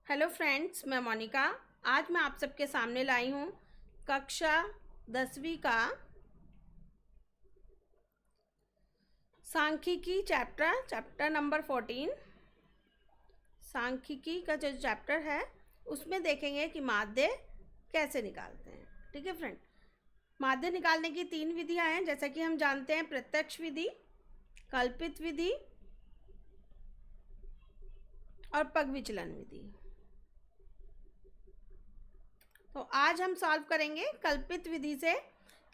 Hello friends, मैं मोनिका। आज मैं आप सबके सामने लाई हूँ कक्षा 10वीं का सांख्यिकी चैप्टर नंबर 14। सांख्यिकी का जो चैप्टर है उसमें देखेंगे कि माध्य कैसे निकालते हैं। ठीक है फ्रेंड, माध्य निकालने की 3 विधियाँ हैं, जैसा कि हम जानते हैं प्रत्यक्ष विधि, कल्पित विधि और पग विचलन विधि। तो आज हम सॉल्व करेंगे कल्पित विधि से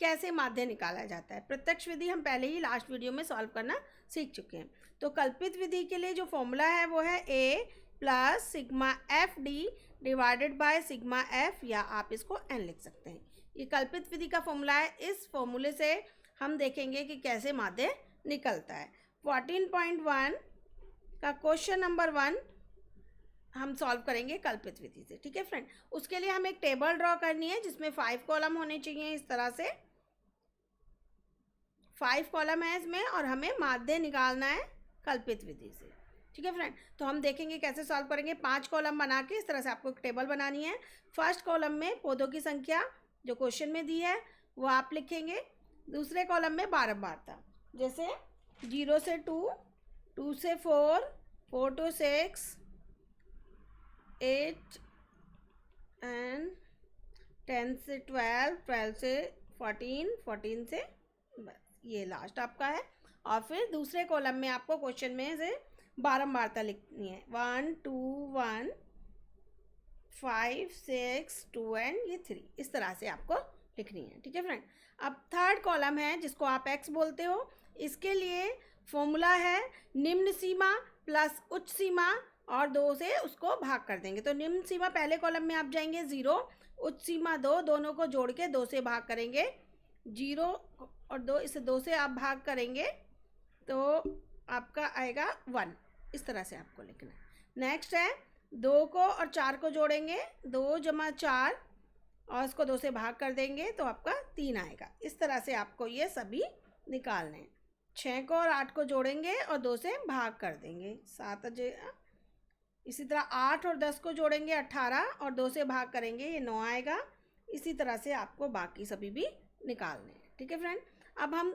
कैसे माध्य निकाला जाता है। प्रत्यक्ष विधि हम पहले ही लास्ट वीडियो में सॉल्व करना सीख चुके हैं। तो कल्पित विधि के लिए जो फॉर्मूला है वो है a plus sigma F D divided by sigma F, या आप इसको n लिख सकते हैं। ये कल्पित विधि का फॉर्मूला है। इस फॉर्मूले से हम देखेंगे कि कैसे माध्य निकलता है। 14.1 का क्वेश्चन नंबर 1 हम सॉल्व करेंगे कल्पित विधि से। ठीक है फ्रेंड, उसके लिए हमें एक टेबल ड्रॉ करनी है जिसमें 5 कॉलम होने चाहिए। इस तरह से 5 कॉलम है इसमें, और हमें माध्य निकालना है कल्पित विधि से। ठीक है फ्रेंड, तो हम देखेंगे कैसे सॉल्व करेंगे। 5 कॉलम बना के इस तरह से आपको एक टेबल बनानी है। फर्स्ट कॉलम में पौधों की संख्या जो क्वेश्चन में दी है वो आप लिखेंगे। दूसरे कॉलम में बारंबारता, जैसे 0 से 2, 2 से 4, 4 to 6, 8 एंड 10 से 12, 12 से 14, 14 से बस ये लास्ट आपका है। और फिर दूसरे कॉलम में आपको क्वेश्चन में से बारंबारता लिखनी है। 1 2 1 5 6 2 एंड ये 3, इस तरह से आपको लिखनी है। ठीक है फ्रेंड, अब थर्ड कॉलम है जिसको आप x बोलते हो। इसके लिए फॉर्मूला है निम्न सीमा प्लस उच्च सीमा और 2 से उसको भाग कर देंगे। तो निम्न सीमा पहले कॉलम में आप जाएंगे 0, उच्च सीमा 2, दोनों को जोड़ के 2 से भाग करेंगे। 0 और 2, इसे 2 से आप भाग करेंगे तो आपका आएगा 1। इस तरह से आपको लिखना है। नेक्स्ट है 2 को और 4 को जोड़ेंगे, 2 जमा 4 और इसको 2 से भाग कर देंगे तो आपका 3 आएगा। इस तरह से आपको ये सभी निकालने हैं। 6 को और 8 को जोड़ेंगे और 2 से भाग कर देंगे, 7 आ इसी तरह 8 और 10 को जोड़ेंगे 18 और 2 से भाग करेंगे, ये 9 आएगा। इसी तरह से आपको बाकी सभी भी निकालने हैं। ठीक है फ्रेंड, अब हम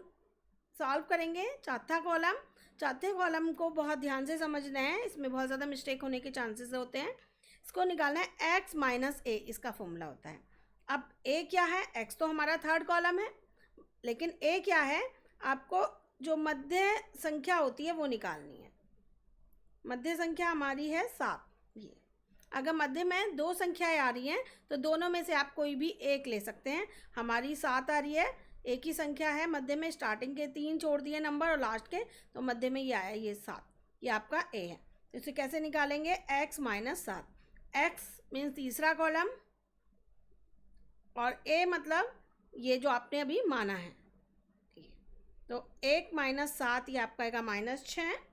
सॉल्व करेंगे चौथा कॉलम। चौथे कॉलम को बहुत ध्यान से समझना है, इसमें बहुत ज़्यादा मिस्टेक होने के चांसेस होते हैं। इसको निकालना है x माइनस ए, इसका फॉर्मूला होता है। अब a क्या है, x तो हमारा थर्ड कॉलम है, लेकिन a क्या है, आपको जो मध्य संख्या होती है वो निकालनी है। मध्य संख्या हमारी है 7। ये अगर मध्य में 2 संख्याएं आ रही हैं तो दोनों में से आप कोई भी एक ले सकते हैं। हमारी 7 आ रही है, एक ही संख्या है मध्य में, स्टार्टिंग के 3 छोड़ दिए नंबर और लास्ट के, तो मध्य में ये आया ये 7, ये आपका a है। तो इसे कैसे निकालेंगे, x माइनस 7, x मीन्स तीसरा कॉलम और a मतलब ये जो आपने अभी माना है। तो 1 माइनस 7 ये आपका आएगा -6।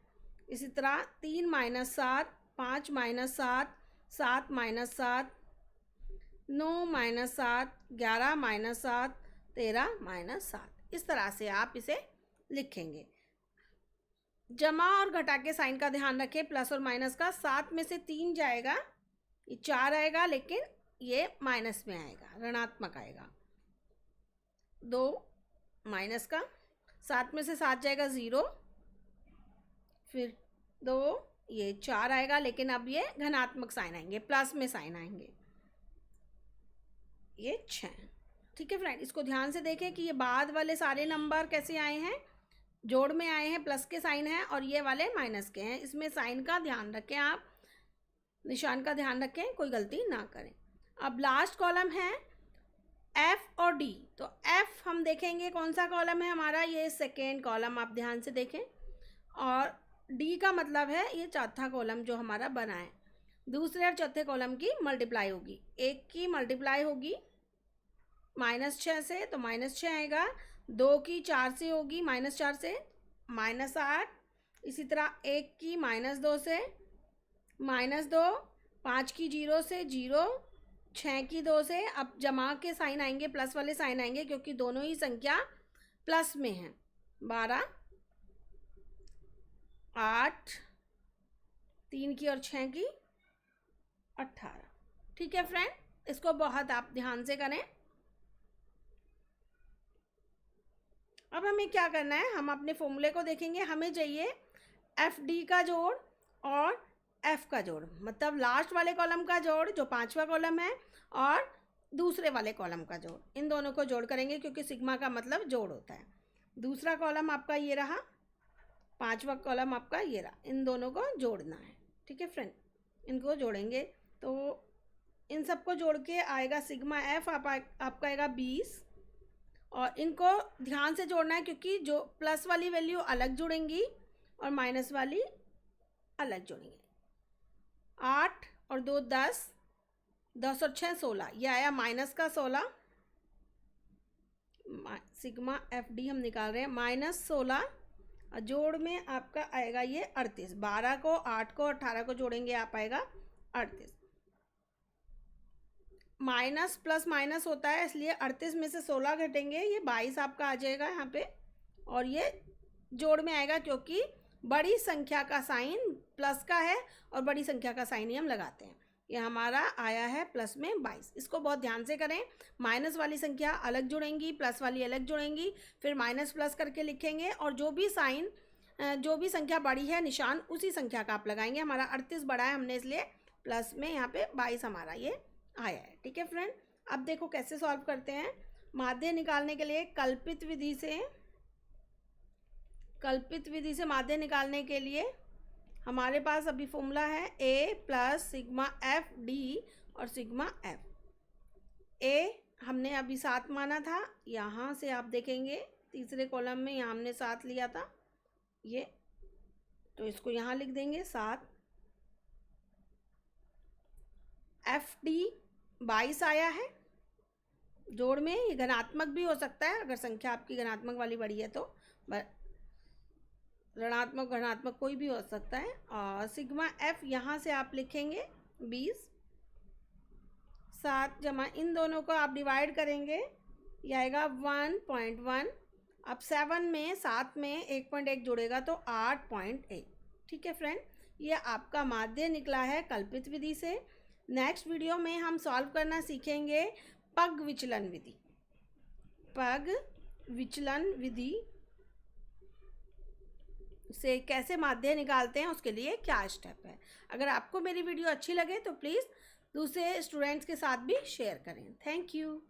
इसी तरह 3 minus 7, 5 minus 7, 7 minus 7, 9 minus 7, 11 minus 7, 13 minus 7। इस तरह से आप इसे लिखेंगे। जमा और घटा के साइन का ध्यान रखें, प्लस और माइनस का। 7 में से 3 जाएगा, ये 4 आएगा, लेकिन ये माइनस में आएगा, ऋणात्मक आएगा। 2 माइनस का, 7 में से 7 जाएगा 0, फिर 2, ये 4 आएगा, लेकिन अब ये धनात्मक साइन आएंगे, प्लस में साइन आएंगे, ये 6। ठीक है फ्रेंड, इसको ध्यान से देखें कि ये बाद वाले सारे नंबर कैसे आए हैं, जोड़ में आए हैं, प्लस के साइन हैं, और ये वाले माइनस के हैं। इसमें साइन का ध्यान रखें, आप निशान का ध्यान रखें, कोई गलती ना करें। अब लास्ट कॉलम है F और D। तो F हम देखेंगे कौन सा कॉलम है हमारा, ये सेकेंड कॉलम, आप ध्यान से देखें। और D का मतलब है ये चौथा कॉलम जो हमारा बना है। दूसरे और चौथे कॉलम की मल्टीप्लाई होगी, एक की मल्टीप्लाई होगी -6 से, तो -6 आएगा। 2 की 4 से होगी, -4 से -8। इसी तरह 1 की -2 से -2, 5 की 0 से 0, 6 की 2 से। अब जमा के साइन आएंगे, प्लस वाले साइन आएंगे, क्योंकि दोनों ही संख्या प्लस में हैं। 12, 8, 3 की और 6 की 18। ठीक है फ्रेंड, इसको बहुत आप ध्यान से करें। अब हमें क्या करना है, हम अपने फॉर्मूले को देखेंगे। हमें चाहिए एफ डी का जोड़ और एफ का जोड़, मतलब लास्ट वाले कॉलम का जोड़ जो 5वां कॉलम है और दूसरे वाले कॉलम का जोड़, इन दोनों को जोड़ करेंगे क्योंकि सिग्मा का मतलब जोड़ होता है। दूसरा कॉलम आपका ये रहा, 5वां कॉलम आपका ये रहा, इन दोनों को जोड़ना है। ठीक है फ्रेंड, इनको जोड़ेंगे तो इन सबको जोड़ के आएगा सिग्मा एफ आपका आएगा 20। और इनको ध्यान से जोड़ना है क्योंकि जो प्लस वाली वैल्यू अलग जुड़ेंगी और माइनस वाली अलग जुड़ेंगे। 8 और 2 10, 10 और 6 16, ये आया माइनस का 16। सिग्मा एफ डी हम निकाल रहे हैं माइनस 16 और जोड़ में आपका आएगा ये 38। 12 को 8 को 18 को जोड़ेंगे आप आएगा 38। माइनस प्लस माइनस होता है इसलिए 38 में से 16 घटेंगे, ये 22 आपका आ जाएगा यहाँ पे। और ये जोड़ में आएगा क्योंकि बड़ी संख्या का साइन प्लस का है और बड़ी संख्या का साइन ही हम लगाते हैं। ये हमारा आया है प्लस में 22। इसको बहुत ध्यान से करें, माइनस वाली संख्या अलग जुड़ेंगी, प्लस वाली अलग जुड़ेंगी, फिर माइनस प्लस करके लिखेंगे और जो भी साइन जो भी संख्या बड़ी है निशान उसी संख्या का आप लगाएंगे। हमारा 38 बड़ा है, हमने इसलिए प्लस में यहाँ पे 22 हमारा ये आया है। ठीक है फ्रेंड, अब देखो कैसे सॉल्व करते हैं। माध्य निकालने के लिए कल्पित विधि से माध्य निकालने के लिए हमारे पास अभी फॉर्मूला है a plus sigma F D और सिग्मा एफ। a हमने अभी 7 माना था, यहाँ से आप देखेंगे तीसरे कॉलम में यहाँ हमने 7 लिया था ये, तो इसको यहाँ लिख देंगे 7। एफ डी 22 आया है जोड़ में, ये धनात्मक भी हो सकता है अगर संख्या आपकी धनात्मक वाली बड़ी है तो, ऋणात्मक धनात्मक कोई भी हो सकता है। और सिग्मा एफ यहाँ से आप लिखेंगे 20। 7 जमा इन दोनों को आप डिवाइड करेंगे, ये आएगा 1.1। अब 7 में 7 में 1.1 जुड़ेगा तो 8.1। ठीक है फ्रेंड, ये आपका माध्य निकला है कल्पित विधि से। नेक्स्ट वीडियो में हम सॉल्व करना सीखेंगे पग विचलन विधि। पग विचलन विधि से कैसे माध्य निकालते हैं, उसके लिए क्या स्टेप है। अगर आपको मेरी वीडियो अच्छी लगे तो प्लीज़ दूसरे स्टूडेंट्स के साथ भी शेयर करें। Thank you.